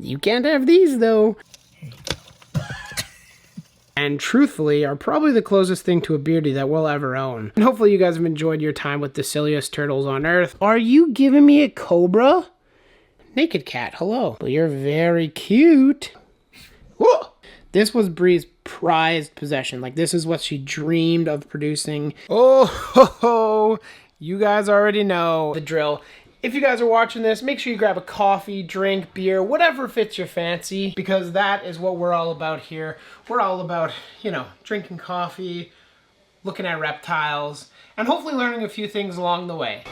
You can't have these, though. And truthfully, are probably the closest thing to a beardy that we'll ever own. And hopefully you guys have enjoyed your time with the silliest turtles on Earth. Are you giving me a cobra? Naked cat, hello. Well, you're very cute. Whoa! This was Bree's prized possession. Like, this is what she dreamed of producing. Oh, ho, ho. You guys already know the drill. If you guys are watching this, make sure you grab a coffee, drink, beer, whatever fits your fancy, because that is what we're all about here. We're all about, you know, drinking coffee, looking at reptiles, and hopefully learning a few things along the way.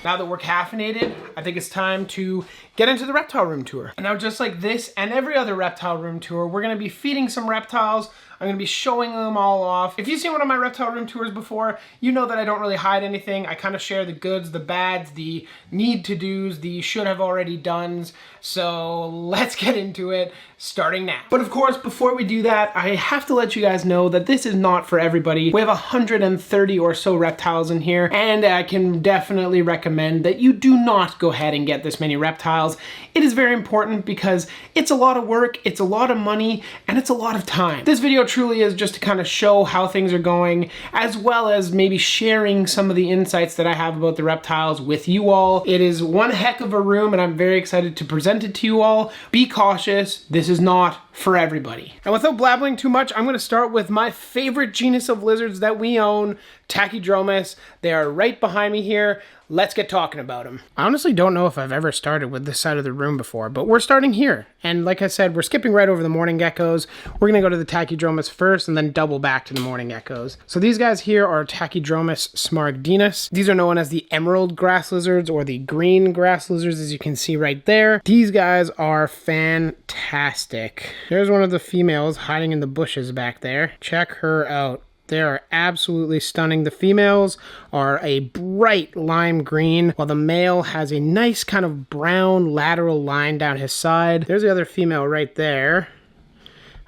Now that we're caffeinated, I think it's time to get into the Reptile Room tour. And now, just like this and every other Reptile Room tour, we're gonna be feeding some reptiles. I'm gonna be showing them all off. If you've seen one of my Reptile Room tours before, you know that I don't really hide anything. I kind of share the goods, the bads, the need to do's, the should have already done's. So let's get into it, starting now. But of course, before we do that, I have to let you guys know that this is not for everybody. We have 130 or so reptiles in here, and I can definitely recommend that you do not go ahead and get this many reptiles. It is very important because it's a lot of work, it's a lot of money, and it's a lot of time. This video truly is just to kind of show how things are going, as well as maybe sharing some of the insights that I have about the reptiles with you all. It is one heck of a room, and I'm very excited to present it to you all. Be cautious, this is not for everybody. And without blabbering too much, I'm going to start with my favorite genus of lizards that we own, Takydromus. They are right behind me here. Let's get talking about them. I honestly don't know if I've ever started with this side of the room before, but we're starting here. And like I said, we're skipping right over the Mourning Geckos. We're going to go to the Takydromus first and then double back to the Mourning Geckos. So these guys here are Takydromus smaragdinus. These are known as the emerald grass lizards or the green grass lizards, as you can see right there. These guys are fantastic. There's one of the females hiding in the bushes back there. Check her out. They are absolutely stunning. The females are a bright lime green, while the male has a nice kind of brown lateral line down his side. There's the other female right there.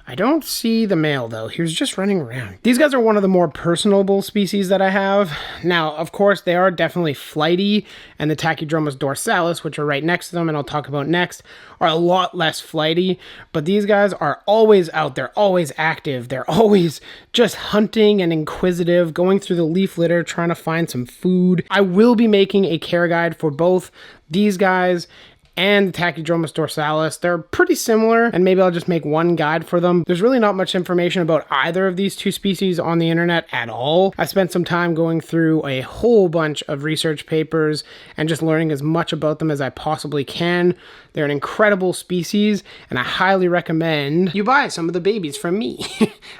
I don't see the male though. He was just running around. These guys are one of the more personable species that I have. Now, of course, they are definitely flighty, and the Takydromus dorsalis, which are right next to them and I'll talk about next, are a lot less flighty, but these guys are always out there, always active. They're always just hunting and inquisitive, going through the leaf litter, trying to find some food. I will be making a care guide for both these guys and the Takydromus dorsalis. They're pretty similar, and maybe I'll just make one guide for them. There's really not much information about either of these two species on the internet at all. I spent some time going through a whole bunch of research papers and just learning as much about them as I possibly can. They're an incredible species, and I highly recommend you buy some of the babies from me.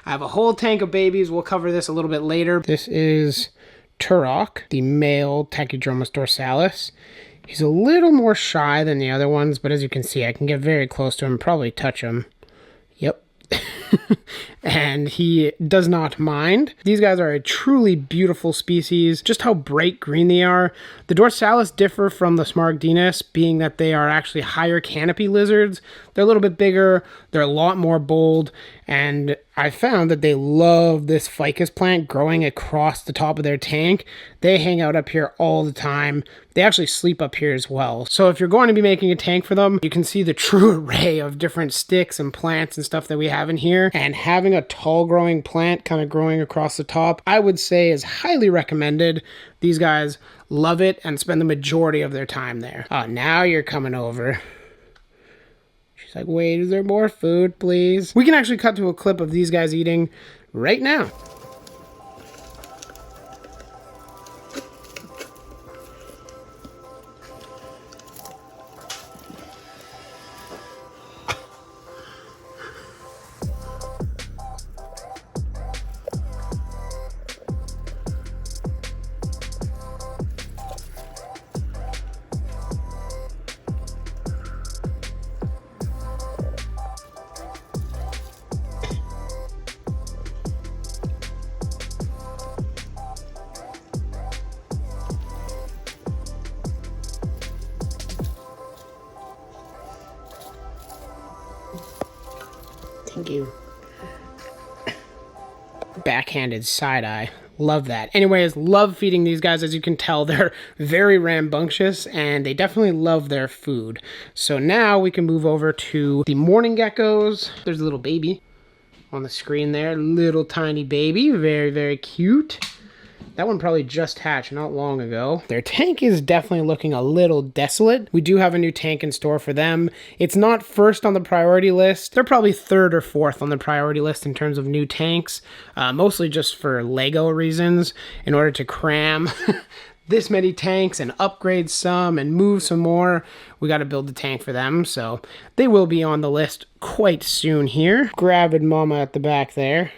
I have a whole tank of babies. We'll cover this a little bit later. This is Turok, the male Takydromus dorsalis. He's a little more shy than the other ones, but as you can see, I can get very close to him, probably touch him. Yep. And he does not mind. These guys are a truly beautiful species. Just how bright green they are. The dorsalis differ from the smaragdinus, being that they are actually higher canopy lizards. They're a little bit bigger, they're a lot more bold, and I found that they love this ficus plant growing across the top of their tank. They hang out up here all the time. They actually sleep up here as well. So if you're going to be making a tank for them, you can see the true array of different sticks and plants and stuff that we have in here. And having a tall growing plant kind of growing across the top, I would say is highly recommended. These guys love it and spend the majority of their time there. Oh, now you're coming over. She's like, wait, is there more food, please? We can actually cut to a clip of these guys eating right now. Thank you. Backhanded side-eye. Love that. Anyways, love feeding these guys. As you can tell, they're very rambunctious and they definitely love their food. So now we can move over to the Mourning Geckos. There's a little baby on the screen there. Little tiny baby. Very, very cute. That one probably just hatched not long ago. Their tank is definitely looking a little desolate. We do have a new tank in store for them. It's not first on the priority list. They're probably third or fourth on the priority list in terms of new tanks, mostly just for Lego reasons, in order to cram this many tanks and upgrade some and move some more. We got to build the tank for them, so they will be on the list quite soon here. Gravid mama at the back there.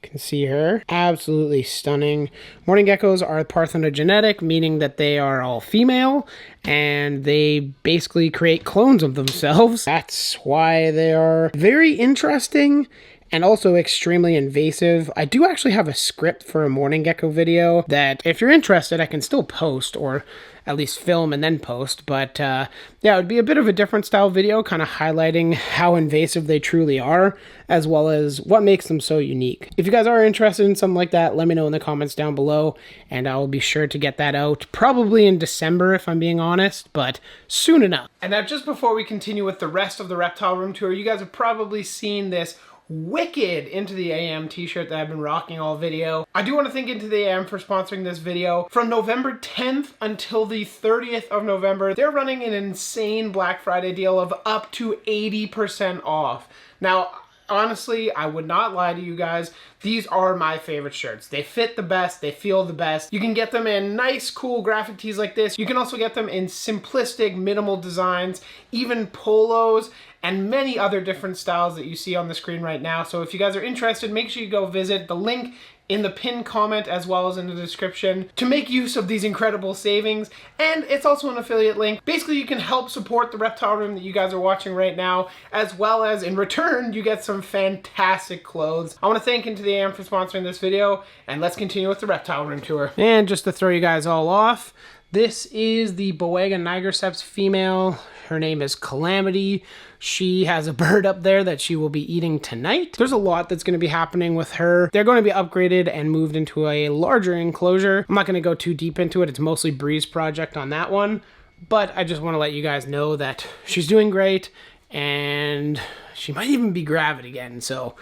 Can see her. Absolutely stunning. Mourning geckos are parthenogenetic, meaning that they are all female, and they basically create clones of themselves. That's why they are very interesting and also extremely invasive. I do actually have a script for a Mourning Gecko video that, if you're interested, I can still post, or at least film and then post. But yeah, it would be a bit of a different style video, kind of highlighting how invasive they truly are, as well as what makes them so unique. If you guys are interested in something like that, let me know in the comments down below, and I will be sure to get that out, probably in December if I'm being honest, but soon enough. And now, just before we continue with the rest of the Reptile Room tour, you guys have probably seen this wicked Into the AM t-shirt that I've been rocking all video. I do want to thank Into the AM for sponsoring this video. From November 10th until the 30th of November, they're running an insane Black Friday deal of up to 80% off. Now, honestly, I would not lie to you guys. These are my favorite shirts. They fit the best, they feel the best. You can get them in nice, cool graphic tees like this. You can also get them in simplistic, minimal designs, even polos, and many other different styles that you see on the screen right now. So if you guys are interested, make sure you go visit the link in the pinned comment as well as in the description to make use of these incredible savings. And it's also an affiliate link. Basically, you can help support the Reptile Room that you guys are watching right now, as well as in return, you get some fantastic clothes. I want to thank Into the AM for sponsoring this video, and let's continue with the Reptile Room tour. And just to throw you guys all off, this is the Boega nigroceps female. Her name is Calamity. She has a bird up there that she will be eating tonight. There's a lot that's going to be happening with her. They're going to be upgraded and moved into a larger enclosure. I'm not going to go too deep into it. It's mostly Bree's project on that one. But I just want to let you guys know that she's doing great, and she might even be gravid again. So,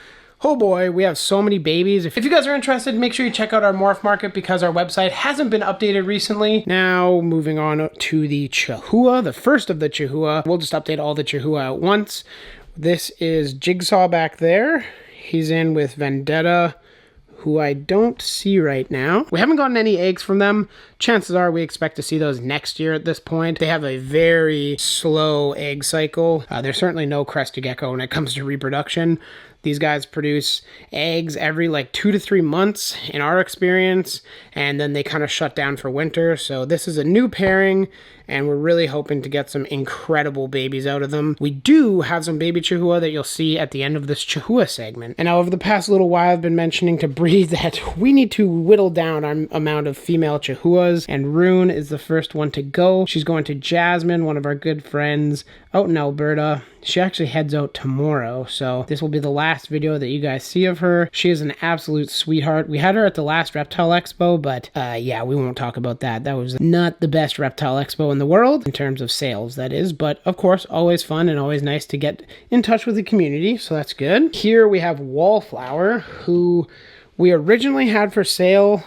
oh boy, we have so many babies. If you guys are interested, make sure you check out our morph market because our website hasn't been updated recently. Now, moving on to the Chahoua, the first of the Chahoua. We'll just update all the Chahoua at once. This is Jigsaw back there. He's in with Vendetta, who I don't see right now. We haven't gotten any eggs from them. Chances are we expect to see those next year at this point. They have a very slow egg cycle. There's certainly no crested gecko when it comes to reproduction. These guys produce eggs every like 2 to 3 months in our experience, and then they kind of shut down for winter. So this is a new pairing, and we're really hoping to get some incredible babies out of them. We do have some baby Chahoua that you'll see at the end of this Chahoua segment. And now over the past little while, I've been mentioning to Bree that we need to whittle down our amount of female Chahuas, and Rune is the first one to go. She's going to Jasmine, one of our good friends out in Alberta. She actually heads out tomorrow, so this will be the last video that you guys see of her. She is an absolute sweetheart. We had her at the last Reptile Expo, but yeah, we won't talk about that. That was not the best Reptile Expo in the world, in terms of sales, that is. But of course, always fun and always nice to get in touch with the community, so that's good. Here we have Wallflower, who we originally had for sale,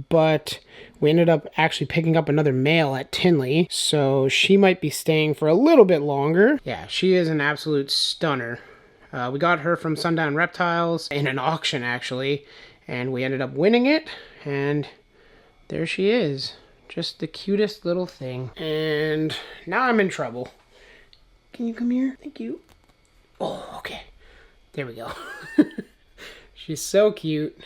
but we ended up actually picking up another male at Tinley, so she might be staying for a little bit longer. Yeah, she is an absolute stunner. We got her from Sundown Reptiles in an auction, actually, and we ended up winning it, and there she is. Just the cutest little thing. And now I'm in trouble. Can you come here? Thank you. Oh, okay. There we go. She's so cute.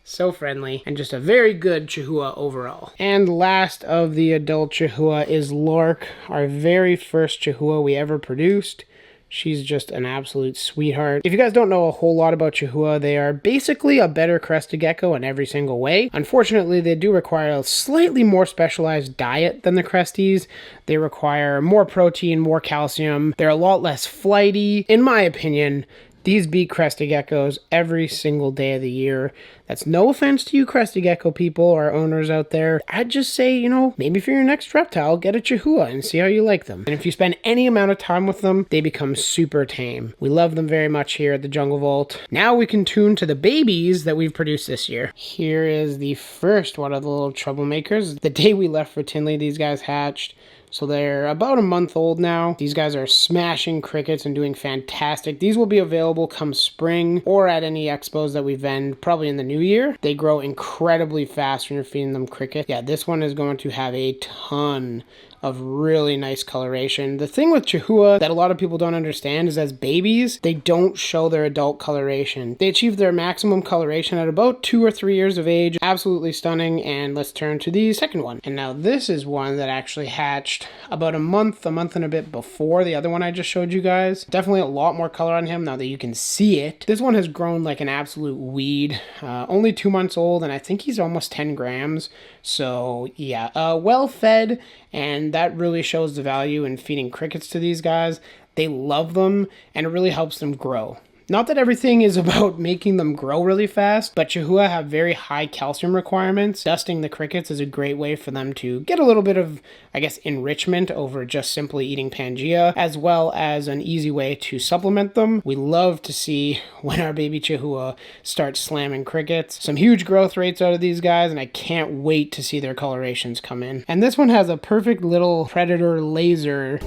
So friendly, and just a very good Chahoua overall. And last of the adult Chahoua is Lark, our very first Chahoua we ever produced. She's just an absolute sweetheart. If you guys don't know a whole lot about Chahoua, they are basically a better crested gecko in every single way. Unfortunately, they do require a slightly more specialized diet than the cresties. They require more protein, more calcium. They're a lot less flighty. In my opinion, These beat crested geckos every single day of the year. That's no offense to you crested gecko people or owners out there. I'd just say, you know, maybe for your next reptile, get a Chahoua and see how you like them. And if you spend any amount of time with them, they become super tame. We love them very much here at the Jungle Vault. Now we can tune to the babies that we've produced this year. Here is the first one of the little troublemakers. The day we left for Tinley, these guys hatched. So they're about a month old now. These guys are smashing crickets and doing fantastic. These will be available come spring or at any expos that we vend probably in the new year. They grow incredibly fast when you're feeding them cricket. Yeah, this one is going to have a ton of really nice coloration. The thing with Chahoua that a lot of people don't understand is as babies, they don't show their adult coloration. They achieve their maximum coloration at about 2 or 3 years of age. Absolutely stunning. And let's turn to the second one. And now this is one that actually hatched about a month and a bit before the other one I just showed you guys. Definitely a lot more color on him now that you can see it. This one has grown like an absolute weed. Only 2 months old, and I think he's almost 10 grams. So yeah, well fed, and that really shows the value in feeding crickets to these guys. They love them, and it really helps them grow. Not that everything is about making them grow really fast, but Chahoua have very high calcium requirements. Dusting the crickets is a great way for them to get a little bit of, I guess, enrichment over just simply eating Pangea, as well as an easy way to supplement them. We love to see when our baby Chahoua starts slamming crickets. Some huge growth rates out of these guys, and I can't wait to see their colorations come in. And this one has a perfect little predator laser.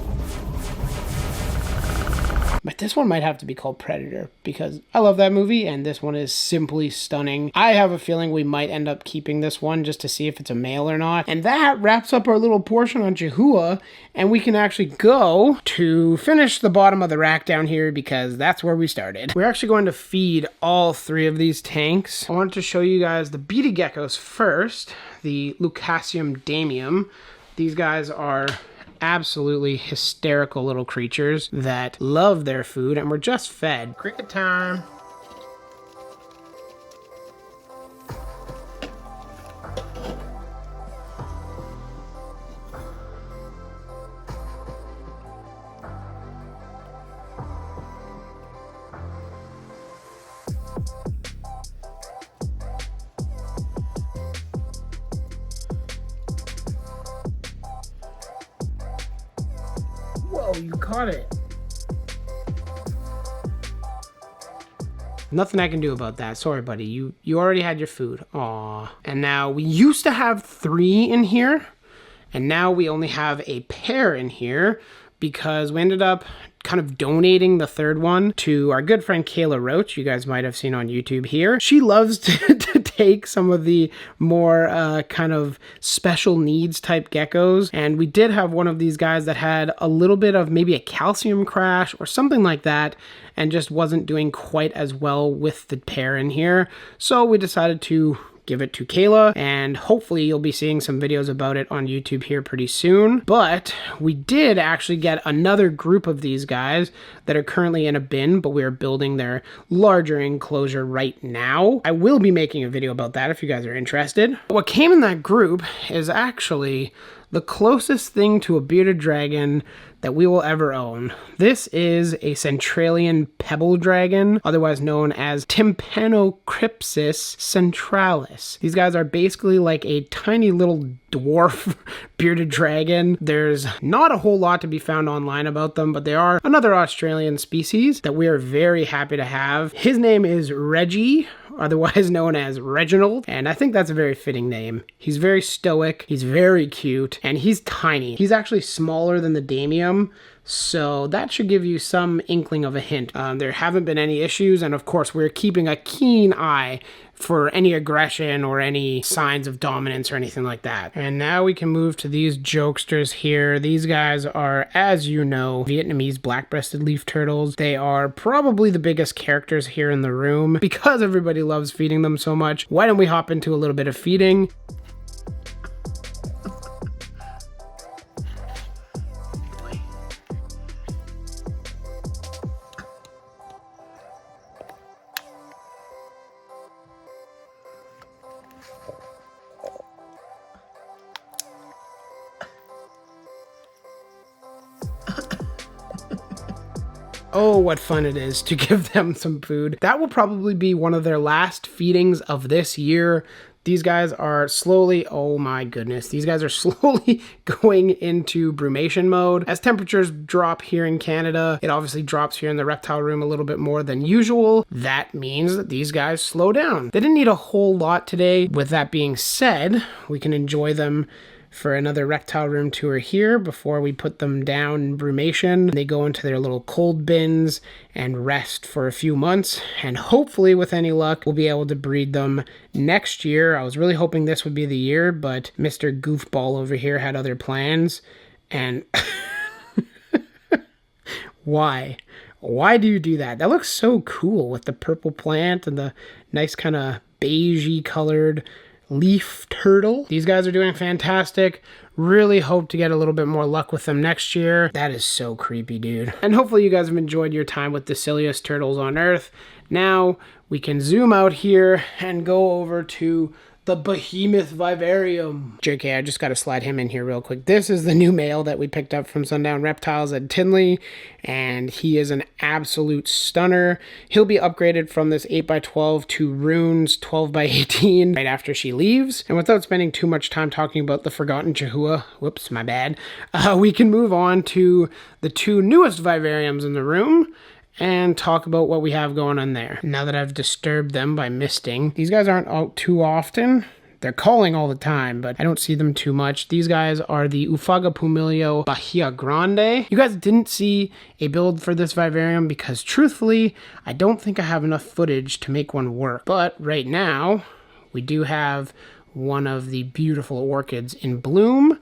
But this one might have to be called Predator because I love that movie and this one is simply stunning. I have a feeling we might end up keeping this one just to see if it's a male or not. And that wraps up our little portion on Chahoua, and we can actually go to finish the bottom of the rack down here because that's where we started. We're actually going to feed all 3 of these tanks. I wanted to show you guys the Beaded Geckos first, the Leucasium damium. These guys are absolutely hysterical little creatures that love their food and were just fed. Cricket time. Whoa, you caught it. Nothing I can do about that. Sorry, buddy. You already had your food. Aw. And now we used to have 3 in here, and now we only have a pair in here because we ended up kind of donating the 3rd one to our good friend Kayla Roach. You guys might have seen on YouTube here. She loves to take some of the more kind of special needs type geckos, and we did have one of these guys that had a little bit of maybe a calcium crash or something like that and just wasn't doing quite as well with the pair in here. So we decided to give it to Kayla, and hopefully you'll be seeing some videos about it on YouTube here pretty soon. But we did actually get another group of these guys that are currently in a bin, but we are building their larger enclosure right now. I will be making a video about that if you guys are interested. What came in that group is actually the closest thing to a bearded dragon that we will ever own. This is a Centralian Pebble dragon, otherwise known as Tympanocrypsis centralis. These guys are basically like a tiny little dwarf bearded dragon. There's not a whole lot to be found online about them, but they are another Australian species that we are very happy to have. His name is Reggie, otherwise known as Reginald, and I think that's a very fitting name. He's very stoic, he's very cute, and he's tiny. He's actually smaller than the damium, so that should give you some inkling of a hint. There haven't been any issues, and of course we're keeping a keen eye for any aggression or any signs of dominance or anything like that. And now we can move to these jokesters here. These guys are, as you know, Vietnamese black-breasted leaf turtles. They are probably the biggest characters here in the room because everybody loves feeding them so much. Why don't we hop into a little bit of feeding? Oh, what fun it is to give them some food. That will probably be one of their last feedings of this year. These guys are slowly, oh my goodness, these guys are slowly going into brumation mode. As temperatures drop here in Canada, it obviously drops here in the reptile room a little bit more than usual. That means that these guys slow down. They didn't eat a whole lot today. With that being said, we can enjoy them for another reptile room tour here before we put them down in brumation. They go into their little cold bins and rest for a few months, and hopefully with any luck we'll be able to breed them next year. I was really hoping this would be the year, but Mr. Goofball over here had other plans. And why do you do that? That looks so cool with the purple plant and the nice kind of beigey colored leaf turtle. These guys are doing fantastic. Really hope to get a little bit more luck with them next year. That is so creepy, dude. And hopefully you guys have enjoyed your time with the silliest turtles on earth. Now we can zoom out here and go over to the behemoth vivarium. JK, I just got to slide him in here real quick. This is the new male that we picked up from Sundown Reptiles at Tinley, and he is an absolute stunner. He'll be upgraded from this 8x12 to Rune's 12x18 right after she leaves. And without spending too much time talking about the forgotten Chahoua, whoops, my bad, we can move on to the two newest vivariums in the room and talk about what we have going on there. Now that I've disturbed them by misting, these guys aren't out too often. They're calling all the time, but I don't see them too much. These guys are the Oophaga pumilio bahia grande. You guys didn't see a build for this vivarium because truthfully, I don't think I have enough footage to make one work. But right now, we do have one of the beautiful orchids in bloom,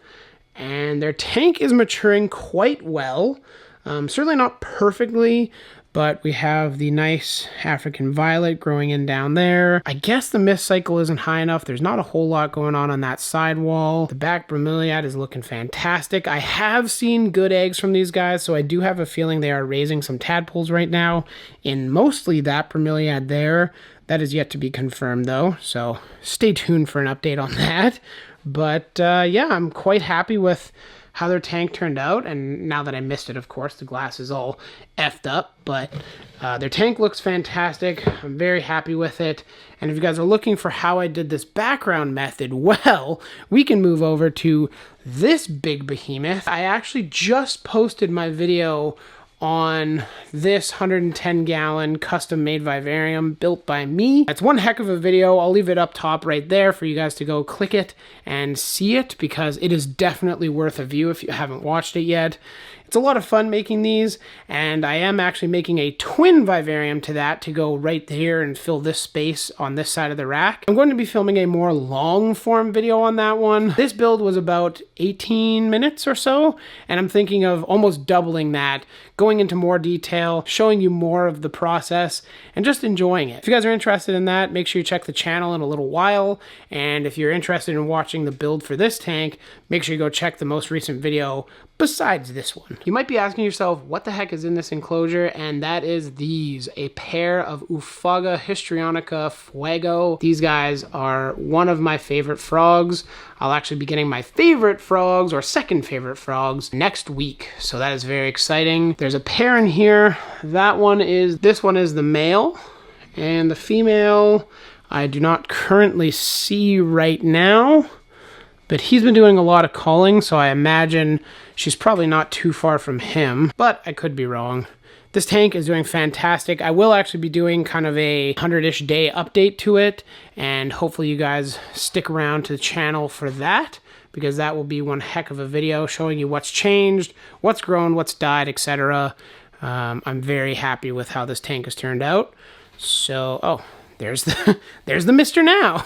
and their tank is maturing quite well. Certainly not perfectly, but we have the nice African violet growing in down there. I guess the mist cycle isn't high enough. There's not a whole lot going on that side wall. The back bromeliad is looking fantastic. I have seen good eggs from these guys, so I do have a feeling they are raising some tadpoles right now in mostly that bromeliad there. That is yet to be confirmed though, so stay tuned for an update on that. But yeah, I'm quite happy with how their tank turned out, and now that I missed it, of course, the glass is all effed up, but their tank looks fantastic. I'm very happy with it, and if you guys are looking for how I did this background method, well, we can move over to this big behemoth. I actually just posted my video on this 110-gallon custom-made vivarium built by me. It's one heck of a video. I'll leave it up top right there for you guys to go click it and see it, because it is definitely worth a view if you haven't watched it yet. It's a lot of fun making these, and I am actually making a twin vivarium to that to go right here and fill this space on this side of the rack. I'm going to be filming a more long-form video on that one. This build was about 18 minutes or so, and I'm thinking of almost doubling that, going into more detail, showing you more of the process, and just enjoying it. If you guys are interested in that, make sure you check the channel in a little while, and if you're interested in watching the build for this tank, make sure you go check the most recent video besides this one. You might be asking yourself, what the heck is in this enclosure? And that is these, a pair of Oophaga hsitrionica fuego. These guys are one of my favorite frogs. I'll actually be getting my favorite frogs, or second favorite frogs, next week. So that is very exciting. There's a pair in here. This one is the male, and the female I do not currently see right now, but he's been doing a lot of calling, so I imagine she's probably not too far from him, but I could be wrong. This tank is doing fantastic. I will actually be doing kind of a 100-ish day update to it, and hopefully you guys stick around to the channel for that, because that will be one heck of a video showing you what's changed, what's grown, what's died, etc. I'm very happy with how this tank has turned out. So, oh, there's the Mr. Now.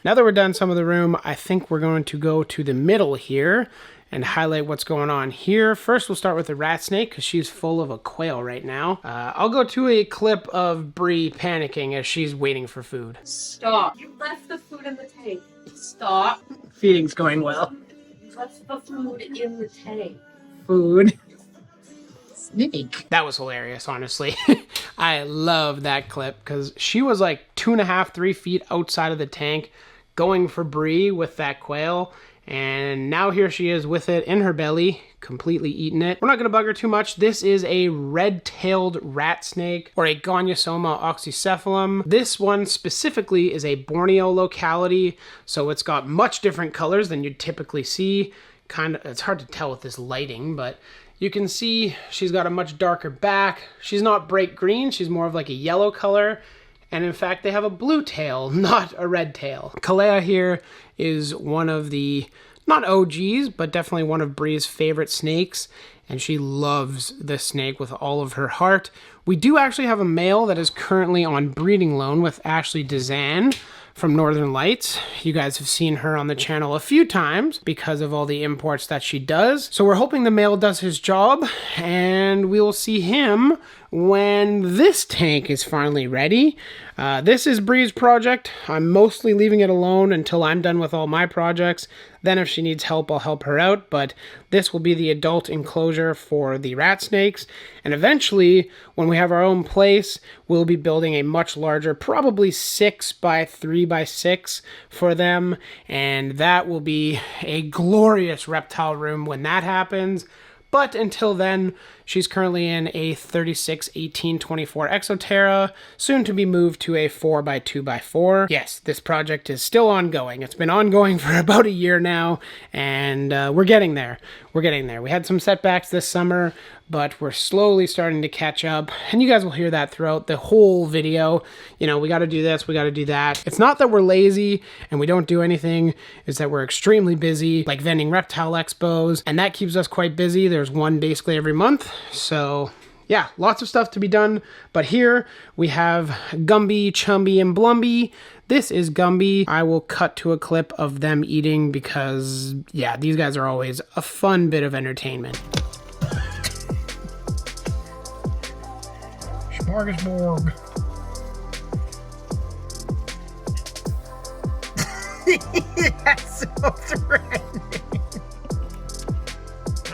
Now that we're done some of the room, I think we're going to go to the middle here and highlight what's going on here. First, we'll start with the Ratsnake, because she's full of a quail right now. I'll go to a clip of Bree panicking as she's waiting for food. Stop. You left the food in the tank. Stop. Feeding's going well. You left the food in the tank. Food. Snake. That was hilarious, honestly. I love that clip, because she was like 2.5, 3 feet outside of the tank going for Bree with that quail, And now here she is with it in her belly, completely eating it. We're not going to bug her too much. This is a red-tailed rat snake, or a Gonyosoma oxycephalum. This one specifically is a Borneo locality, so it's got much different colors than you'd typically see. It's hard to tell with this lighting, but you can see she's got a much darker back. She's not bright green, she's more of like a yellow color. And in fact, they have a blue tail, not a red tail. Kalea here is one of the, not OGs, but definitely one of Bree's favorite snakes. And she loves this snake with all of her heart. We do actually have a male that is currently on breeding loan with Ashley Dezan from Northern Lights. You guys have seen her on the channel a few times because of all the imports that she does. So we're hoping the male does his job, and we will see him when this tank is finally ready. This is Bree's project. I'm mostly leaving it alone until I'm done with all my projects. Then if she needs help, I'll help her out. But this will be the adult enclosure for the rat snakes. And eventually, when we have our own place, we'll be building a much larger, probably 6 by 3 by 6 for them. And that will be a glorious reptile room when that happens. But until then, she's currently in a 36-18-24 Exoterra, soon to be moved to a 4x2x4. Yes, this project is still ongoing. It's been ongoing for about a year now, and we're getting there. We're getting there. We had some setbacks this summer, but we're slowly starting to catch up, and you guys will hear that throughout the whole video. You know, we got to do this, we got to do that. It's not that we're lazy and we don't do anything, it's that we're extremely busy, like vending reptile expos, and that keeps us quite busy. There's one basically every month, so yeah, lots of stuff to be done. But here we have Gumby, Chumby, and Blumby. This is Gumby. I will cut to a clip of them eating because, yeah, these guys are always a fun bit of entertainment. Smorgasbord. That's so threatening.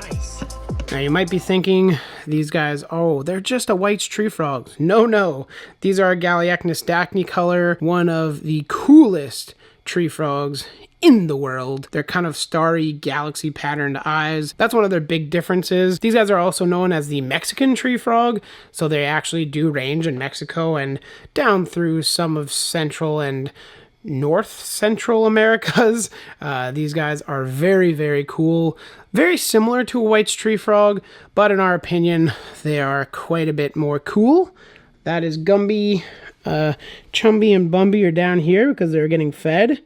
Nice. Now you might be thinking, these guys, oh, they're just a white tree frogs. No. These are a Galeachnus dacne color, one of the coolest tree frogs in the world. They're kind of starry, galaxy patterned eyes. That's one of their big differences. These guys are also known as the Mexican tree frog, so they actually do range in Mexico and down through some of Central and North Central Americas. These guys are very, very cool. Very similar to a white tree frog, but in our opinion, they are quite a bit more cool. That is Gumby. Chumby and Bumby are down here because they're getting fed.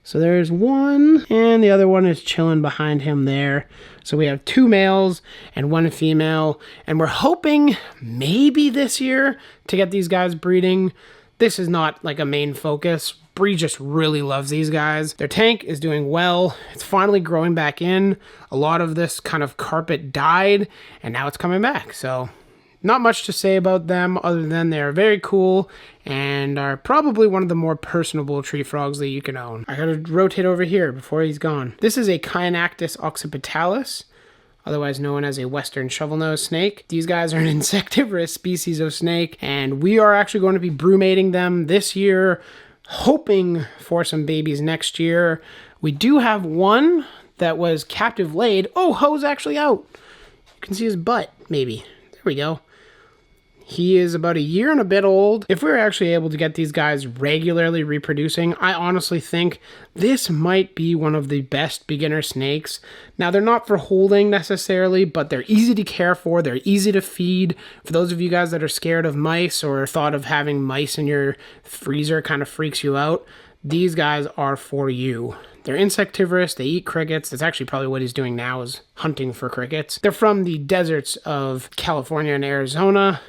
So there's one, and the other one is chilling behind him there. So we have 2 males and 1 female, and we're hoping maybe this year to get these guys breeding. This is not like a main focus. Bree just really loves these guys. Their tank is doing well. It's finally growing back in. A lot of this kind of carpet died, and now it's coming back. So not much to say about them other than they're very cool and are probably one of the more personable tree frogs that you can own. I gotta rotate over here before he's gone. This is a Chianactis occipitalis, otherwise known as a western shovelnose snake. These guys are an insectivorous species of snake, and we are actually going to be brewmating them this year, hoping for some babies next year. We do have one that was captive laid. Oh, Ho's actually out. You can see his butt, maybe. There we go. He is about a year and a bit old. If we were actually able to get these guys regularly reproducing, I honestly think this might be one of the best beginner snakes. Now, they're not for holding necessarily, but they're easy to care for. They're easy to feed. For those of you guys that are scared of mice or thought of having mice in your freezer kind of freaks you out, these guys are for you. They're insectivorous, they eat crickets. That's actually probably what he's doing now, is hunting for crickets. They're from the deserts of California and Arizona.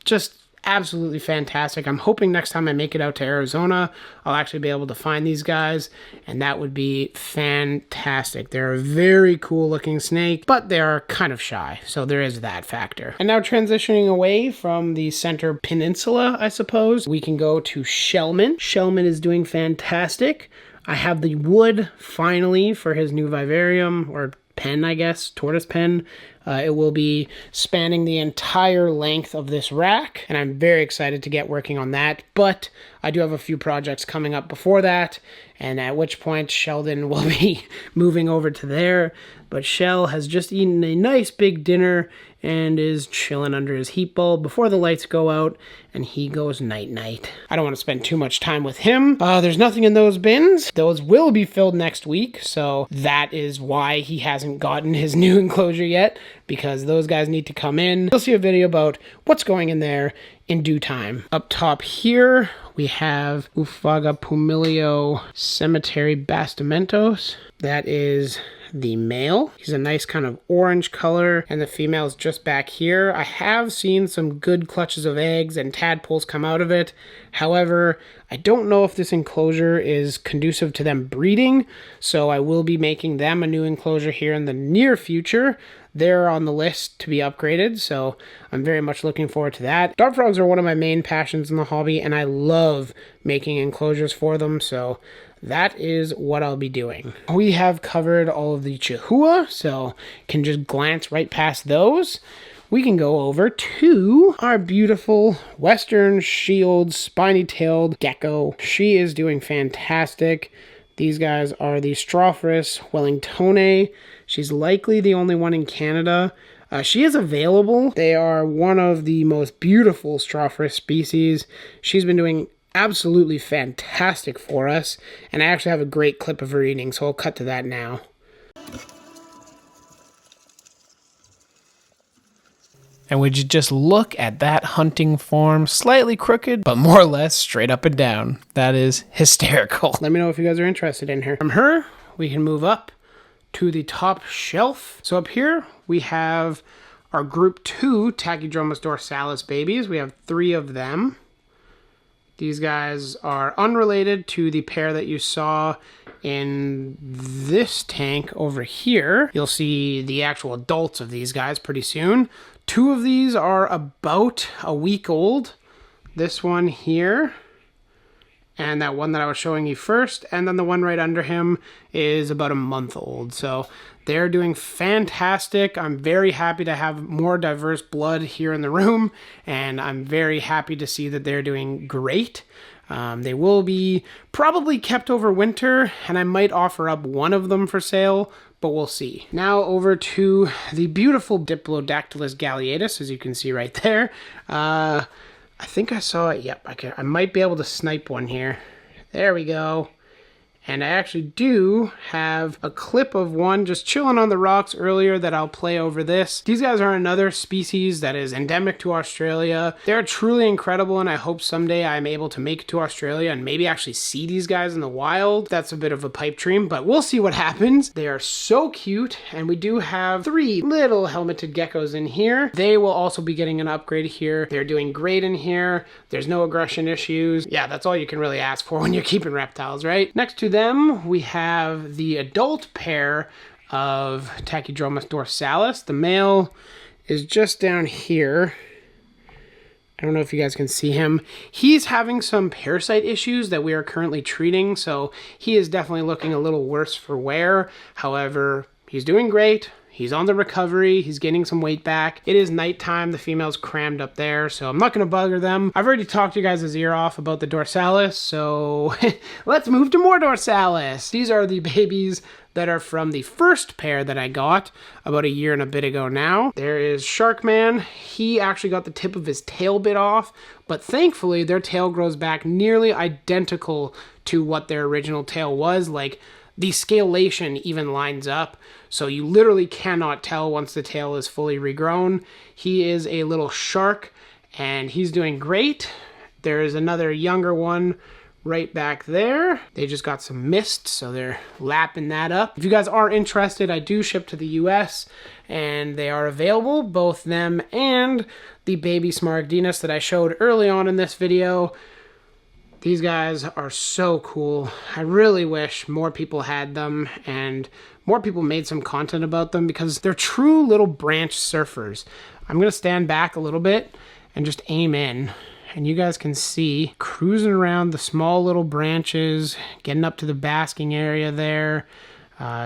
Just absolutely fantastic. I'm hoping next time I make it out to Arizona, I'll actually be able to find these guys, and that would be fantastic. They're a very cool looking snake, but they are kind of shy, so there is that factor. And now transitioning away from the center peninsula, I suppose, we can go to Shellman. Shellman is doing fantastic. I have the wood finally for his new vivarium, or pen, I guess, tortoise pen. It will be spanning the entire length of this rack, and I'm very excited to get working on that. But I do have a few projects coming up before that, and at which point Sheldon will be moving over to there. But Shell has just eaten a nice big dinner and is chilling under his heat bulb before the lights go out, and he goes night-night. I don't want to spend too much time with him. There's nothing in those bins. Those will be filled next week, so that is why he hasn't gotten his new enclosure yet, because those guys need to come in. You'll see a video about what's going in there in due time. Up top here, we have Oophaga pumilio cemetery bastimentos. That is the male. He's a nice kind of orange color, and the female is just back here. I have seen some good clutches of eggs and tadpoles come out of it. However, I don't know if this enclosure is conducive to them breeding, so I will be making them a new enclosure here in the near future. They're on the list to be upgraded, so I'm very much looking forward to that. Dart frogs are one of my main passions in the hobby, and I love making enclosures for them, so that is what I'll be doing. We have covered all of the Chahoua, so can just glance right past those. We can go over to our beautiful Western Shield Spiny-tailed Gecko. She is doing fantastic. These guys are the Strophoris Wellingtone. She's likely the only one in Canada. She is available. They are one of the most beautiful Strophoris species. She's been doing absolutely fantastic for us, and I actually have a great clip of her eating, so I'll cut to that now. And would you just look at that hunting form, slightly crooked, but more or less straight up and down. That is hysterical. Let me know if you guys are interested in her. From her, we can move up to the top shelf. So up here, we have our group 2 Takydromus dorsalis babies. We have 3 of them. These guys are unrelated to the pair that you saw in this tank over here. You'll see the actual adults of these guys pretty soon. 2 of these are about a week old. This one here, and that one that I was showing you first, and then the one right under him is about a month old. So they're doing fantastic. I'm very happy to have more diverse blood here in the room, and I'm very happy to see that they're doing great. They will be probably kept over winter, and I might offer up one of them for sale, but we'll see. Now over to the beautiful Diplodactylus galeatus, as you can see right there. I think I saw it. Yep, I might be able to snipe one here. There we go. And I actually do have a clip of one just chilling on the rocks earlier that I'll play over this. These guys are another species that is endemic to Australia. They're truly incredible, and I hope someday I'm able to make it to Australia and maybe actually see these guys in the wild. That's a bit of a pipe dream, but we'll see what happens. They are so cute, and we do have 3 little helmeted geckos in here. They will also be getting an upgrade here. They're doing great in here. There's no aggression issues. Yeah, that's all you can really ask for when you're keeping reptiles, right? Next to them, we have the adult pair of Takydromus dorsalis. The male is just down here. I don't know if you guys can see him. He's having some parasite issues that we are currently treating, so he is definitely looking a little worse for wear. However, he's doing great. He's on the recovery. He's getting some weight back. It is nighttime. The female's crammed up there, so I'm not going to bugger them. I've already talked you guys' ear off about the dorsalis, so let's move to more dorsalis. These are the babies that are from the first pair that I got about a year and a bit ago now. There is Sharkman. He actually got the tip of his tail bit off, but thankfully their tail grows back nearly identical to what their original tail was. Like, the scalation even lines up, so you literally cannot tell once the tail is fully regrown. He is a little shark, and he's doing great. There is another younger one right back there. They just got some mist, so they're lapping that up. If you guys are interested, I do ship to the US, and they are available, both them and the baby Smaragdinus that I showed early on in this video. These guys are so cool. I really wish more people had them and more people made some content about them, because they're true little branch surfers. I'm going to stand back a little bit and just aim in, and you guys can see cruising around the small little branches, getting up to the basking area there.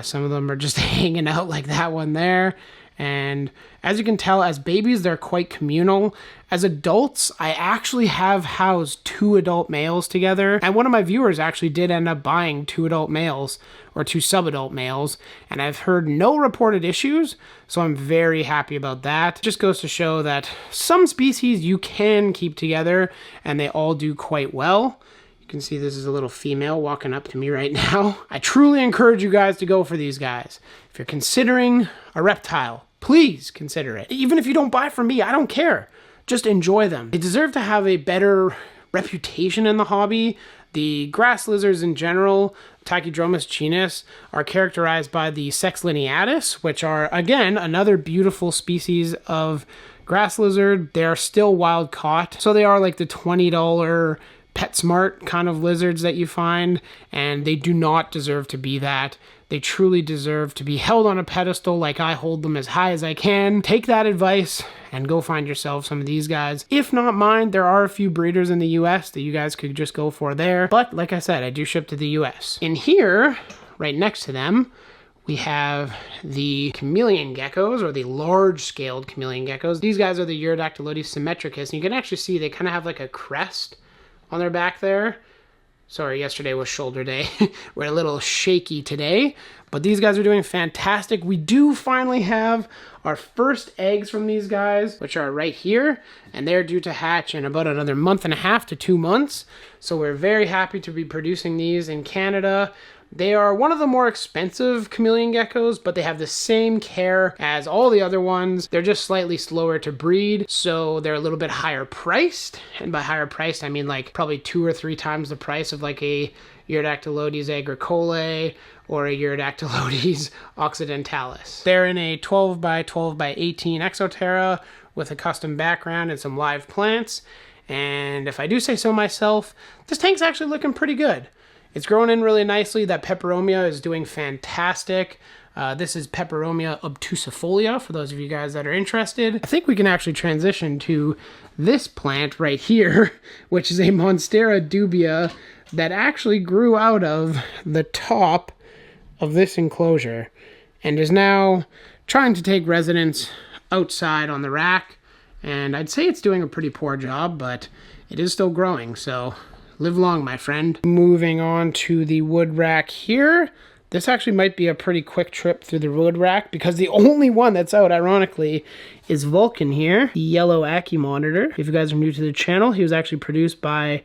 Some of them are just hanging out like that one there. And as you can tell, as babies, they're quite communal. As adults, I actually have housed 2 adult males together. And one of my viewers actually did end up buying 2 adult males or 2 sub-adult males. And I've heard no reported issues, so I'm very happy about that. It just goes to show that some species you can keep together and they all do quite well. You can see this is a little female walking up to me right now. I truly encourage you guys to go for these guys. If you're considering a reptile, please consider it. Even if you don't buy from me, I don't care. Just enjoy them. They deserve to have a better reputation in the hobby. The grass lizards in general, Takydromus genus, are characterized by the sex lineatus, which are, again, another beautiful species of grass lizard. They are still wild caught, so they are like the $20 PetSmart kind of lizards that you find, and they do not deserve to be that. They truly deserve to be held on a pedestal like I hold them as high as I can. Take that advice and go find yourself some of these guys. If not mine, there are a few breeders in the US that you guys could just go for there. But like I said, I do ship to the US. In here, right next to them, we have the Chameleon Geckos, or the large-scaled Chameleon Geckos. These guys are the Urodactylodes symmetricus, and you can actually see they kind of have like a crest on their back there. Sorry, yesterday was shoulder day. We're a little shaky today, but these guys are doing fantastic. We do finally have our first eggs from these guys, which are right here, and they're due to hatch in about another 1.5 to 2 months. So we're very happy to be producing these in Canada. They are one of the more expensive chameleon geckos, but they have the same care as all the other ones. They're just slightly slower to breed, so they're a little bit higher priced. And by higher priced, I mean like probably 2 or 3 times the price of like a Urodactylodes agricolae or a Urodactylodes occidentalis. They're in a 12 by 12 by 18 Exoterra with a custom background and some live plants. And if I do say so myself, this tank's actually looking pretty good. It's growing in really nicely. That peperomia is doing fantastic. This is Peperomia obtusifolia, for those of you guys that are interested. I think we can actually transition to this plant right here, which is a Monstera dubia that actually grew out of the top of this enclosure and is now trying to take residence outside on the rack. And I'd say it's doing a pretty poor job, but it is still growing, so live long, my friend. Moving on to the wood rack here. This actually might be a pretty quick trip through the wood rack because the only one that's out, ironically, is Vulcan here, the yellow Ackie Monitor. If you guys are new to the channel, he was actually produced by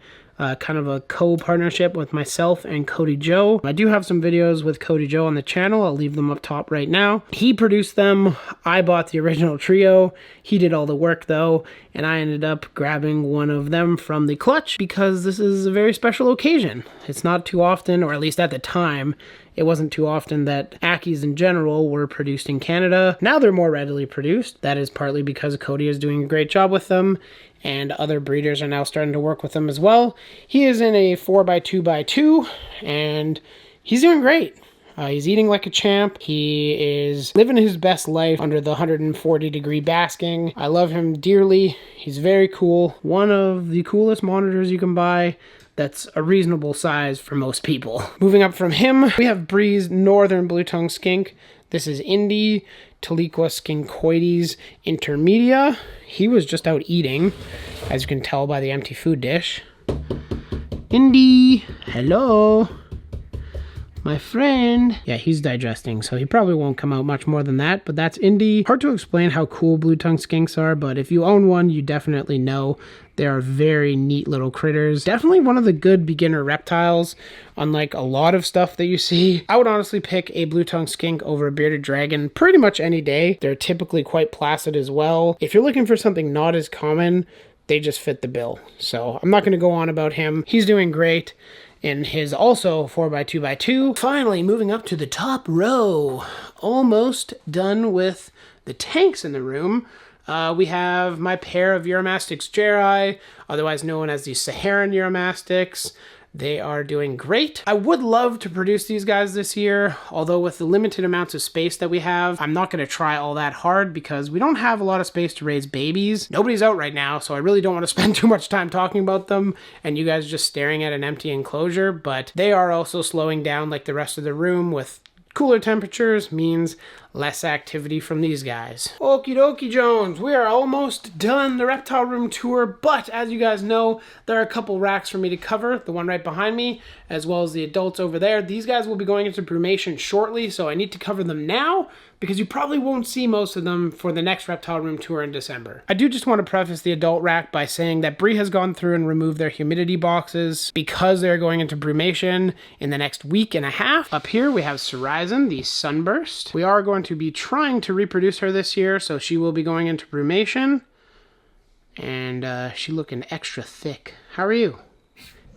kind of a co-partnership with myself and Cody Joe. I do have some videos with Cody Joe on the channel. I'll leave them up top right now. He produced them. I bought the original trio. He did all the work though, and I ended up grabbing one of them from the clutch because this is a very special occasion. It's not too often, or at least at the time, it wasn't too often that Ackies in general were produced in Canada. Now they're more readily produced. That is partly because Cody is doing a great job with them, and other breeders are now starting to work with them as well. He is in a 4x2x2, and he's doing great. He's eating like a champ. He is living his best life under the 140-degree basking. I love him dearly. He's very cool. One of the coolest monitors you can buy. That's a reasonable size for most people. Moving up from him, we have Bree's Northern Blue-tongued Skink. This is Indy, Toliqua skincoides intermedia. He was just out eating, as you can tell by the empty food dish. Indy, hello, my friend. Yeah, he's digesting, so he probably won't come out much more than that, but that's Indy. Hard to explain how cool blue-tongued skinks are, but if you own one, you definitely know they are very neat little critters. Definitely one of the good beginner reptiles, unlike a lot of stuff that you see. I would honestly pick a blue-tongued skink over a bearded dragon pretty much any day. They're typically quite placid as well. If you're looking for something not as common, they just fit the bill. So I'm not going to go on about him. He's doing great in his also 4x2x2. Finally, moving up to the top row. Almost done with the tanks in the room. We have my pair of Uromastyx geri, otherwise known as the Saharan Uromastyx. They are doing great. I would love to produce these guys this year, although with the limited amounts of space that we have, I'm not going to try all that hard because we don't have a lot of space to raise babies. Nobody's out right now, so I really don't want to spend too much time talking about them and you guys just staring at an empty enclosure, but they are also slowing down like the rest of the room with cooler temperatures means less activity from these guys. Okie dokie, Jones. We are almost done the Reptile Room tour, but as you guys know, there are a couple racks for me to cover. The one right behind me, as well as the adults over there. These guys will be going into brumation shortly, so I need to cover them now because you probably won't see most of them for the next Reptile Room tour in December. I do just want to preface the adult rack by saying that Bree has gone through and removed their humidity boxes because they're going into brumation in the next week and a half. Up here we have Horizon, the Sunburst. We are going to be trying to reproduce her this year, so she will be going into brumation. And she's looking extra thick. How are you?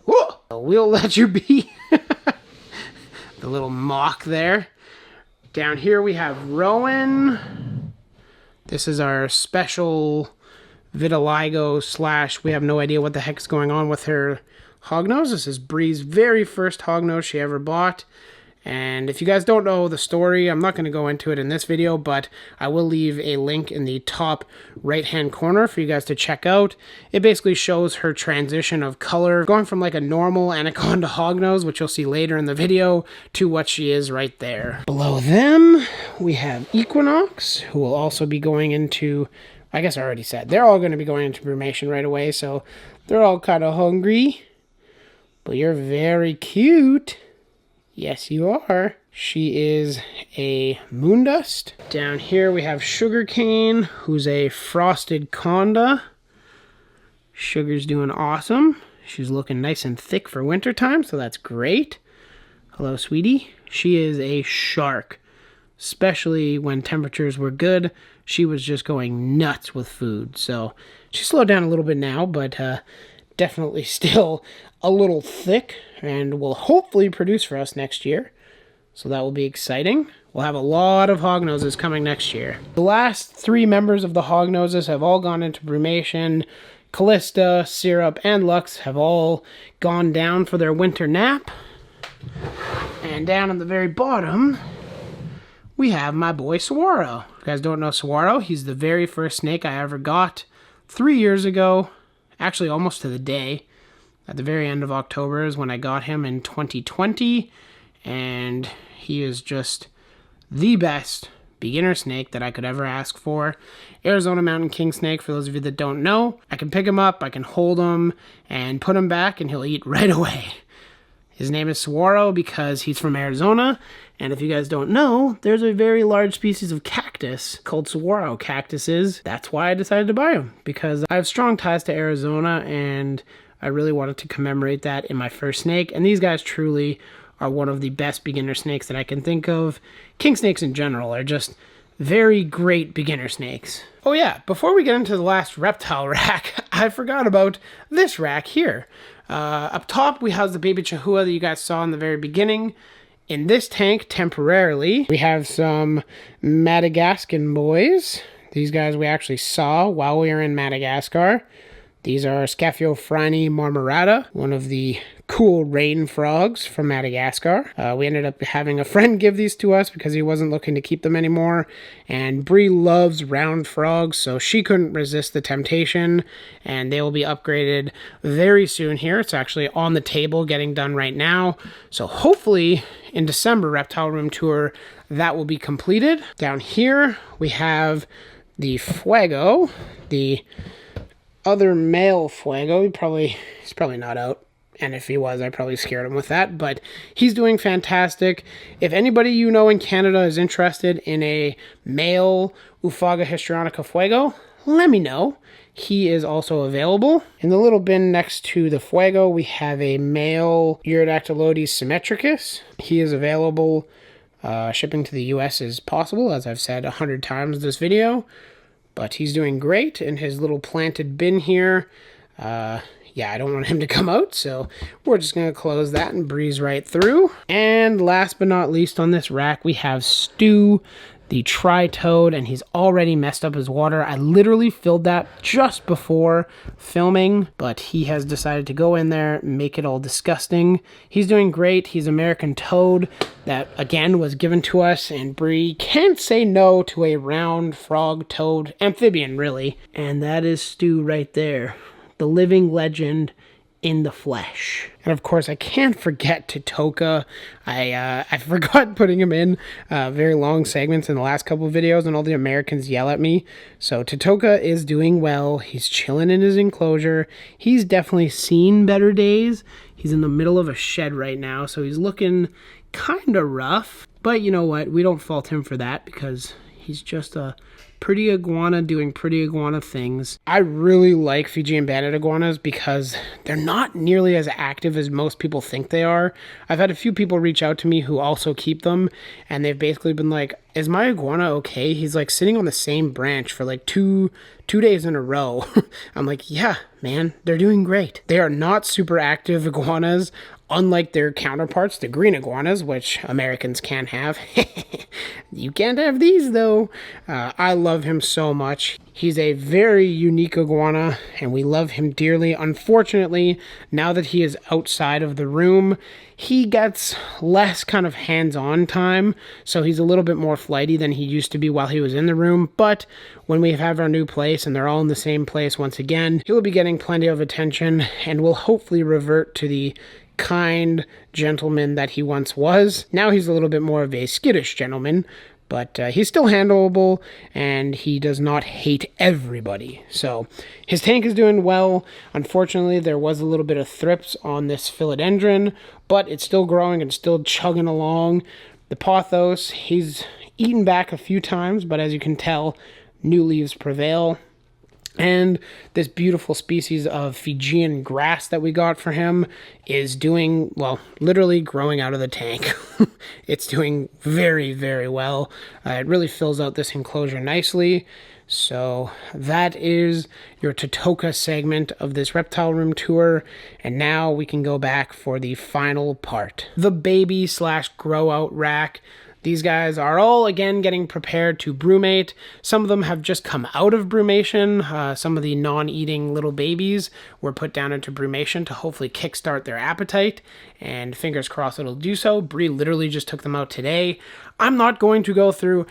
Whoa! We'll let you be. The little mock there. Down here we have Rowan. This is our special vitiligo / we have no idea what the heck's going on with her Hognose. This is Bree's very first Hognose she ever bought. And if you guys don't know the story, I'm not going to go into it in this video, but I will leave a link in the top right-hand corner for you guys to check out. It basically shows her transition of color, going from like a normal anaconda hognose, which you'll see later in the video, to what she is right there. Below them, we have Equinox, who will also be going into, I guess I already said, they're all going to be going into brumation right away, so they're all kind of hungry. But you're very cute. Yes, you are. She is a Moondust. Down here we have Sugarcane, who's a frosted conda. Sugar's doing awesome. She's looking nice and thick for wintertime, so that's great. Hello, sweetie. She is a shark. Especially when temperatures were good, she was just going nuts with food. So she slowed down a little bit now, but definitely still a little thick and will hopefully produce for us next year. So that will be exciting. We'll have a lot of hognoses coming next year. The last 3 members of the hognoses have all gone into brumation. Callista, Syrup, and Lux have all gone down for their winter nap. And down at the very bottom, we have my boy Saguaro. If you guys don't know Saguaro, he's the very first snake I ever got 3 years ago. Actually, almost to the day. At the very end of October is when I got him in 2020. And he is just the best beginner snake that I could ever ask for. Arizona Mountain Kingsnake, for those of you that don't know. I can pick him up, I can hold him, and put him back, and he'll eat right away. His name is Saguaro because he's from Arizona. And if you guys don't know, there's a very large species of cactus called saguaro cactuses. That's why I decided to buy them, because I have strong ties to Arizona and I really wanted to commemorate that in my first snake. And these guys truly are one of the best beginner snakes that I can think of. King snakes in general are just very great beginner snakes. Oh yeah, before we get into the last reptile rack, I forgot about this rack here. Up top, we have the baby Chahoua that you guys saw in the very beginning. In this tank, temporarily, we have some Madagascan boys. These guys we actually saw while we were in Madagascar. These are Scaphiophryne marmorata, one of the cool rain frogs from Madagascar. We ended up having a friend give these to us because he wasn't looking to keep them anymore. And Bree loves round frogs, so she couldn't resist the temptation. And they will be upgraded very soon here. It's actually on the table getting done right now. So hopefully in December Reptile Room Tour, that will be completed. Down here we have the Fuego, the other male Fuego. He's probably not out. And if he was, I probably scared him with that. But he's doing fantastic. If anybody you know in Canada is interested in a male Oophaga hsitrionica Fuego, let me know. He is also available. In the little bin next to the Fuego, we have a male Urodactylodes symmetricus. He is available. Shipping to the US is possible, as I've said 100 times this video. But he's doing great in his little planted bin here. Yeah, I don't want him to come out, so we're just going to close that and breeze right through. And last but not least on this rack, we have Stu, the tri-toed, and he's already messed up his water. I literally filled that just before filming, but he has decided to go in there and make it all disgusting. He's doing great. He's American toad that, again, was given to us, and Bree can't say no to a round frog toad amphibian, really. And that is Stu right there. The living legend in the flesh. And of course, I can't forget Titoka. I forgot putting him in very long segments in the last couple of videos, and all the Americans yell at me. So Titoka is doing well. He's chilling in his enclosure. He's definitely seen better days. He's in the middle of a shed right now, so he's looking kind of rough. But you know what? We don't fault him for that because he's just a pretty iguana doing pretty iguana things. I really like Fijian banded iguanas because they're not nearly as active as most people think they are. I've had a few people reach out to me who also keep them, and they've basically been like, is my iguana okay? He's like sitting on the same branch for like two days in a row. I'm like, yeah, man, they're doing great. They are not super active iguanas, unlike their counterparts, the green iguanas, which Americans can't have. You can't have these, though. I love him so much. He's a very unique iguana, and we love him dearly. Unfortunately, now that he is outside of the room, he gets less kind of hands-on time, so he's a little bit more flighty than he used to be while he was in the room. But when we have our new place and they're all in the same place once again, he'll be getting plenty of attention and will hopefully revert to the kind gentleman that he once was. Now he's a little bit more of a skittish gentleman, but he's still handleable, and he does not hate everybody. So his tank is doing well. Unfortunately, there was a little bit of thrips on this philodendron, but it's still growing and still chugging along. The pothos, he's eaten back a few times, but as you can tell, new leaves prevail. And this beautiful species of Fijian grass that we got for him is doing, well, literally growing out of the tank. It's doing very, very well. It really fills out this enclosure nicely. So that is your Titoka segment of this Reptile Room tour. And now we can go back for the final part. The baby / grow out rack. These guys are all, again, getting prepared to brumate. Some of them have just come out of brumation. Some of the non-eating little babies were put down into brumation to hopefully kickstart their appetite, and fingers crossed it'll do so. Bree literally just took them out today. I'm not going to go through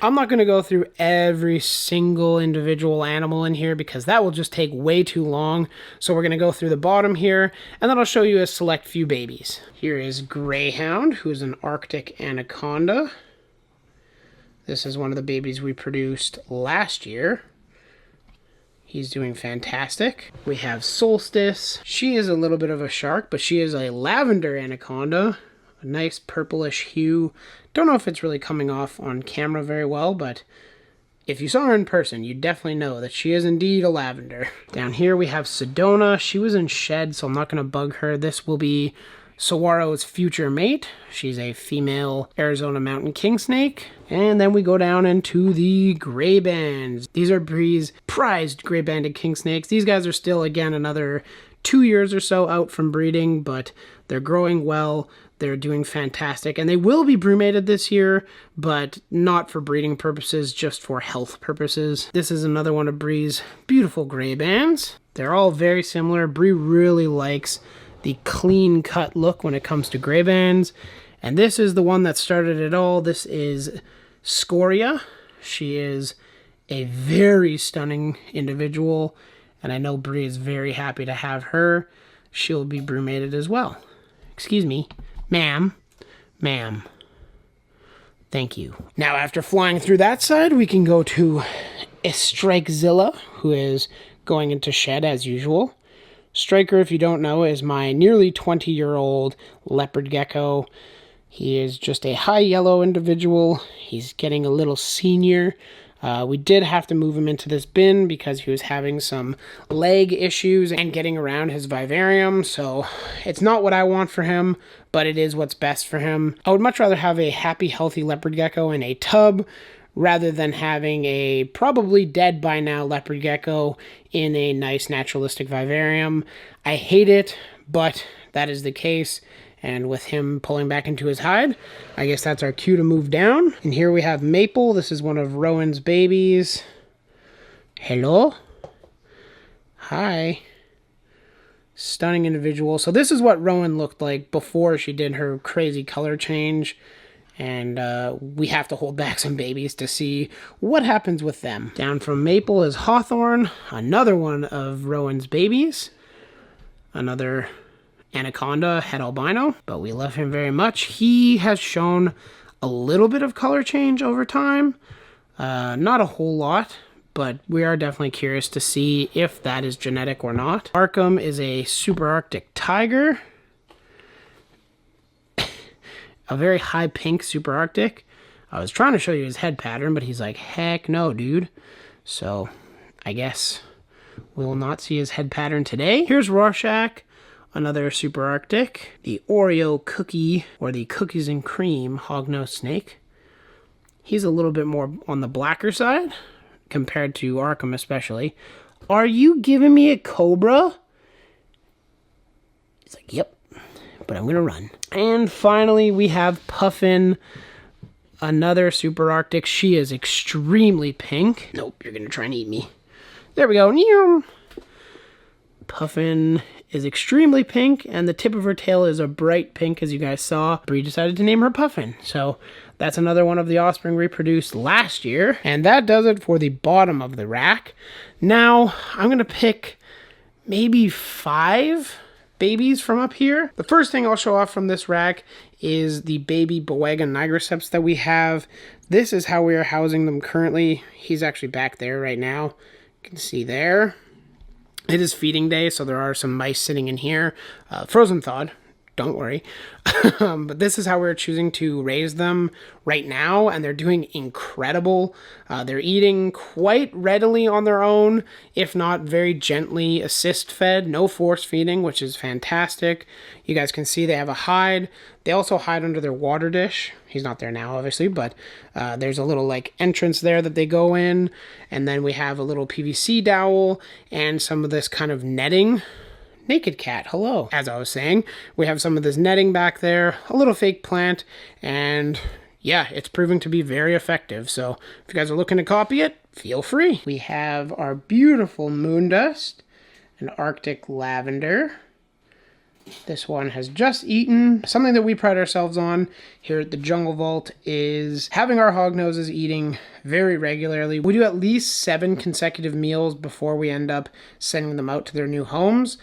every single individual animal in here because that will just take way too long. So we're going to go through the bottom here, and then I'll show you a select few babies. Here is Greyhound, who is an Arctic anaconda. This is one of the babies we produced last year. He's doing fantastic. We have Solstice. She is a little bit of a shark, but she is a lavender anaconda. A nice purplish hue. Don't know if it's really coming off on camera very well, but if you saw her in person, you'd definitely know that she is indeed a lavender. Down here we have Sedona. She was in shed, so I'm not going to bug her. This will be Saguaro's future mate. She's a female Arizona mountain kingsnake. And then we go down into the gray bands. These are Bree's prized gray banded kingsnakes. These guys are still, again, another 2 years or so out from breeding, but they're growing well. They're doing fantastic, and they will be brumated this year, but not for breeding purposes, just for health purposes. This is another one of Bree's beautiful gray bands. They're all very similar. Bree really likes the clean cut look when it comes to gray bands, and this is the one that started it all. This is Scoria. She is a very stunning individual, and I know Bree is very happy to have her. She'll be brumated as well. Excuse me, ma'am. Thank you. Now, after flying through that side, we can go to Strikezilla, who is going into shed as usual. Striker, if you don't know, is my nearly 20-year-old leopard gecko. He is just a high yellow individual. He's getting a little senior. We did have to move him into this bin because he was having some leg issues and getting around his vivarium, so it's not what I want for him, but it is what's best for him. I would much rather have a happy, healthy leopard gecko in a tub rather than having a probably dead by now leopard gecko in a nice naturalistic vivarium. I hate it, but that is the case. And with him pulling back into his hide, I guess that's our cue to move down. And here we have Maple. This is one of Rowan's babies. Hello? Hi. Stunning individual. So this is what Rowan looked like before she did her crazy color change. And we have to hold back some babies to see what happens with them. Down from Maple is Hawthorne, another one of Rowan's babies. Another anaconda het albino, but we love him very much. He has shown a little bit of color change over time. Not a whole lot, but we are definitely curious to see if that is genetic or not. Arkham is a super Arctic tiger. A very high pink super Arctic. I was trying to show you his head pattern, but he's like, heck no, dude. So I guess we will not see his head pattern today. Here's Rorschach, another super Arctic. The Oreo cookie, or the cookies and cream hognose snake. He's a little bit more on the blacker side, compared to Arkham especially. Are you giving me a cobra? He's like, yep, but I'm gonna run. And finally, we have Puffin, another super Arctic. She is extremely pink. Nope, you're gonna try and eat me. There we go. Puffin is extremely pink, and the tip of her tail is a bright pink, as you guys saw. Bree decided to name her Puffin. So that's another one of the offspring reproduced last year. And that does it for the bottom of the rack. Now, I'm gonna pick maybe 5 babies from up here. The first thing I'll show off from this rack is the baby Boega nigriceps that we have. This is how we are housing them currently. He's actually back there right now. You can see there. It is feeding day, so there are some mice sitting in here. Frozen thawed, don't worry. But this is how we're choosing to raise them right now, and they're doing incredible. They're eating quite readily on their own, if not very gently assist fed, no force feeding, which is fantastic. You guys can see they have a hide. They also hide under their water dish. He's not there now, obviously, but there's a little like entrance there that they go in, and then we have a little PVC dowel and some of this kind of netting. Naked cat, hello. As I was saying, we have some of this netting back there, a little fake plant, and yeah, it's proving to be very effective. So if you guys are looking to copy it, feel free. We have our beautiful moon dust, an Arctic lavender. This one has just eaten. Something that we pride ourselves on here at the Jungle Vault is having our hognoses eating very regularly. We do at least 7 consecutive meals before we end up sending them out to their new homes.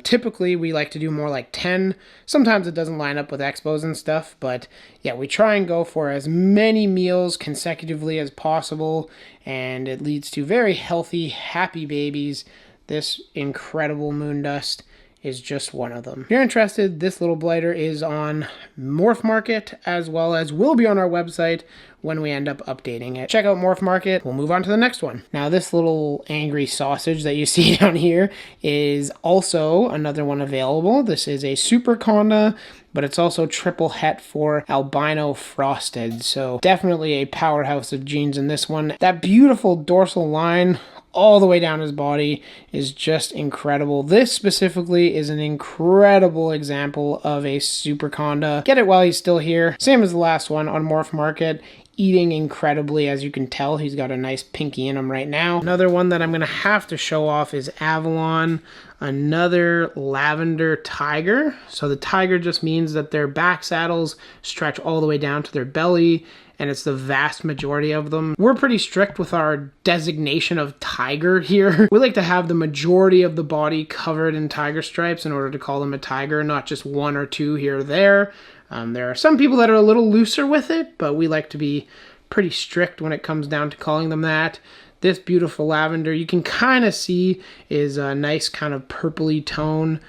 Typically, we like to do more like 10. Sometimes it doesn't line up with expos and stuff, but yeah, we try and go for as many meals consecutively as possible, and it leads to very healthy, happy babies. This incredible moon dust is just one of them. If you're interested, this little blighter is on Morph Market, as well as will be on our website when we end up updating it. Check out Morph Market. We'll move on to the next one. Now, this little angry sausage that you see down here is also another one available. This is a Super Conda, but it's also triple het for albino frosted. So definitely a powerhouse of genes in this one. That beautiful dorsal line all the way down his body is just incredible. This specifically is an incredible example of a Super Conda. Get it while he's still here. Same as the last one on Morph Market. Eating incredibly, as you can tell. He's got a nice pinky in him right now. Another one that I'm going to have to show off is Avalon, another lavender tiger. So the tiger just means that their back saddles stretch all the way down to their belly, and it's the vast majority of them. We're pretty strict with our designation of tiger here. We like to have the majority of the body covered in tiger stripes in order to call them a tiger, not just 1 or 2 here or there. There are some people that are a little looser with it, but we like to be pretty strict when it comes down to calling them that. This beautiful lavender, you can kind of see, is a nice kind of purpley tone.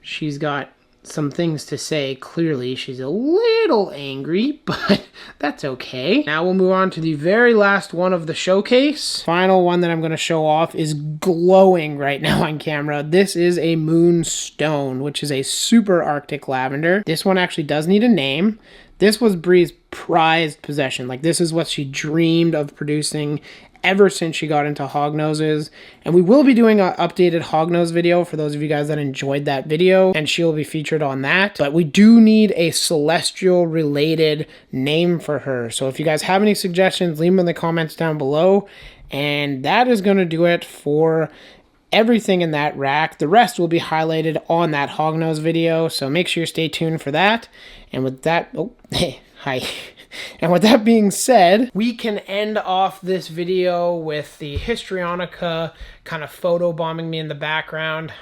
She's got some things to say. Clearly, she's a little angry, but that's okay. Now we'll move on to the very last one of the showcase. Final one that I'm going to show off is glowing right now on camera. This is a moonstone, which is a super Arctic lavender. This one actually does need a name. This was Bree's prized possession. Like, this is what she dreamed of producing ever since she got into hognoses. And we will be doing an updated hognose video for those of you guys that enjoyed that video, and she will be featured on that. But we do need a celestial related name for her. So if you guys have any suggestions, leave them in the comments down below. And that is going to do it for everything in that rack. The rest will be highlighted on that hognose video, so make sure you stay tuned for that. And with that, oh, hey, hi. And with that being said, we can end off this video with the hsitrionica kind of photo bombing me in the background.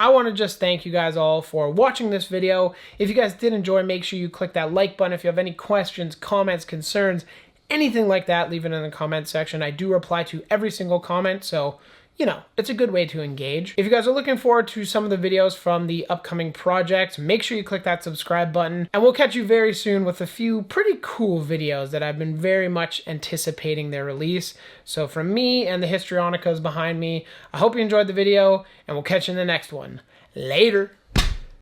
I want to just thank you guys all for watching this video. If you guys did enjoy, make sure you click that like button. If you have any questions, comments, concerns, anything like that, leave it in the comment section. I do reply to every single comment, so you know, it's a good way to engage. If you guys are looking forward to some of the videos from the upcoming projects, make sure you click that subscribe button. And we'll catch you very soon with a few pretty cool videos that I've been very much anticipating their release. So from me and the histrionicas behind me, I hope you enjoyed the video, and we'll catch you in the next one. Later!